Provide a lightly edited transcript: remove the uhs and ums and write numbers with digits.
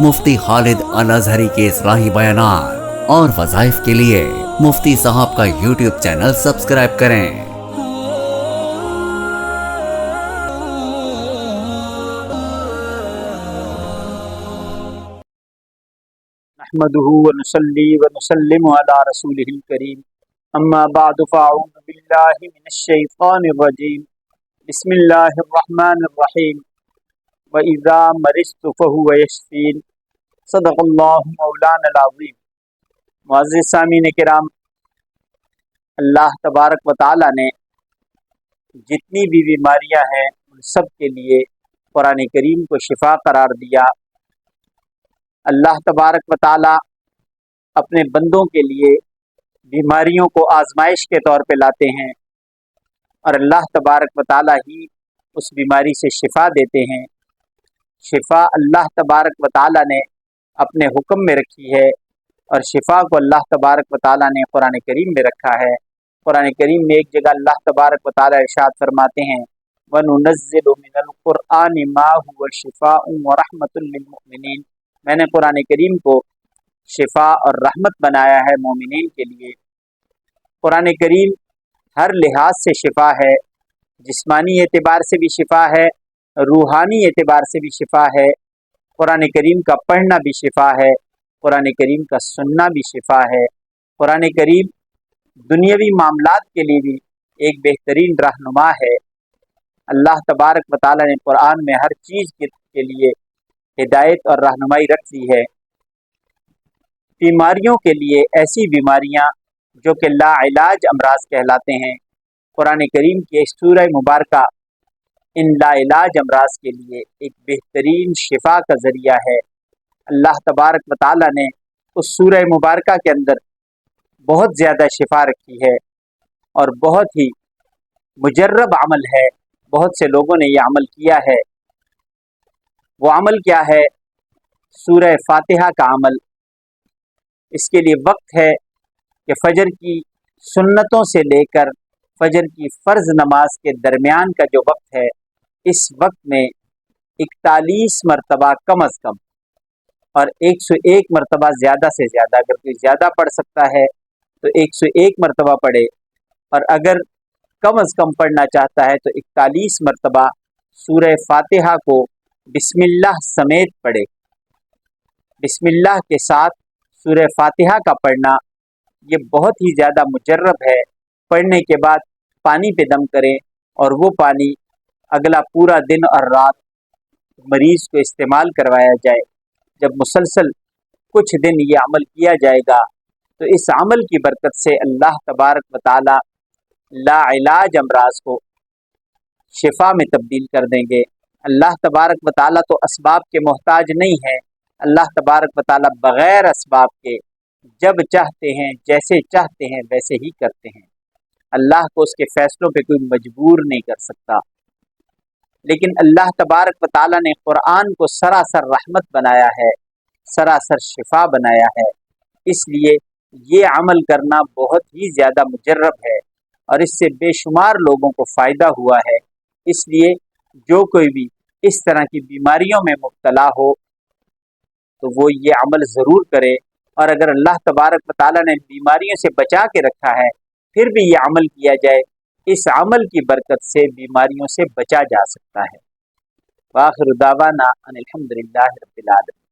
मुफ्ती खालिद अल अजहरी के इस्लाही बयानात और वज़ाइफ के लिए मुफ्ती साहब का यूट्यूब चैनल सब्सक्राइब करें। नहमदुहु व नुसल्ली व नुसल्लिमु अला रसूलिहिल करीम, अम्मा बअदु फ़अऊज़ु बिल्लाहि मिनश शैतानिर रजीम, बिस्मिल्लाहिर रहमानिर रहीम, व इज़ा मरिज़्तु फ़हुव यशफ़ीन, सदक़ल्लाहु मौलानल अज़ीम। मुअज़्ज़िज़ सामीन किराम, अल्लाह तबारक व तआला ने जितनी भी बीमारियां हैं उन सब के लिए कुरान करीम को शिफा करार दिया। अल्लाह तबारक व तआला अपने बंदों के लिए बीमारियों को आजमाइश के तौर पे लाते हैं और अल्लाह तबारक व तआला ही उस बीमारी से शिफा देते हैं। शिफा अल्लाह तबारक व तआला ने अपने हुक्म में रखी है और शिफा को अल्लाह तबारक व तआला ने कुरान करीम में रखा है। कुरान करीम में एक जगह अल्लाह तबारक व तआला इरशाद फरमाते हैं, वनुनज़्ज़िलु मिनल क़ुरआनि मा हुवा शिफ़ाउन व रहमतुल लिल मुमिनीन। मैंने कुरान करीम को शिफा और रहमत बनाया है मोमिनीन के लिए। कुरान करीम हर लिहाज से शिफा है, जिस्मानी एतबार से भी शिफा है, रूहानी एतबार से भी शिफा है। कुरान करीम का पढ़ना भी शिफा है, कुरान करीम का सुनना भी शिफा है। कुरान करीम दुनियावी मामलात के लिए भी एक बेहतरीन रहनुमा है। अल्लाह तबारक व तआला ने कुरान में हर चीज़ के लिए हिदायत और रहनुमाई रख दी है। बीमारियों के लिए ऐसी बीमारियां जो कि लाइलाज अमराज कहलाते हैं, कुरान करीम की सूरह मुबारका इन लाइलाज अमराज के लिए एक बेहतरीन शिफा का ज़रिया है। अल्लाह तबारक व तआला ने उस सूरह मुबारका के अंदर बहुत ज़्यादा शिफा रखी है और बहुत ही मुजर्रब अमल है। बहुत से लोगों ने यह अमल किया है। वो अमल क्या है? सूरह फातिहा का अमल। इसके लिए वक्त है कि फजर की सुन्नतों से लेकर फजर की फ़र्ज नमाज के दरमियान का जो वक्त है, इस वक्त में 41 मरतबा कम अज़ कम और 101 मरतबा ज़्यादा से ज़्यादा, अगर कोई ज़्यादा पढ़ सकता है तो 101 मरतबा पढ़े, और अगर कम अज़ कम पढ़ना चाहता है तो 41 मरतबा सूरह फातिहा को बिस्मिल्लाह समेत पढ़े। बिस्मिल्लाह के साथ सूरह फातिहा का पढ़ना ये बहुत ही ज़्यादा मुजर्रब है। पढ़ने के बाद पानी पे दम करें और वो पानी अगला पूरा दिन और रात मरीज़ को इस्तेमाल करवाया जाए। जब मुसलसल कुछ दिन ये अमल किया जाएगा तो इस अमल की बरकत से अल्लाह तबारक व तआला लाइलाज अमराज को शिफा में तब्दील कर देंगे। अल्लाह तबारक व तआला तो असबाब के मोहताज नहीं है। अल्लाह तबारक व तआला बग़ैर असबाब के जब चाहते हैं, जैसे चाहते हैं वैसे ही करते हैं। अल्लाह को उसके फ़ैसलों पे कोई मजबूर नहीं कर सकता। लेकिन अल्लाह तबारक व तआला ने कुरान को सरासर रहमत बनाया है, सरासर शिफा बनाया है। इसलिए ये अमल करना बहुत ही ज़्यादा मुजर्रब है और इससे बेशुमार लोगों को फ़ायदा हुआ है। इसलिए जो कोई भी इस तरह की बीमारियों में मुब्तला हो तो वो ये अमल ज़रूर करे, और अगर अल्लाह तबारक व तआला ने बीमारियों से बचा के रखा है फिर भी ये अमल किया जाए, इस अमल की बरकत से बीमारियों से बचा जा सकता है। वाखिर दावाना अनिल हम्दुलिल्लाहि रब्बिल आलमीन।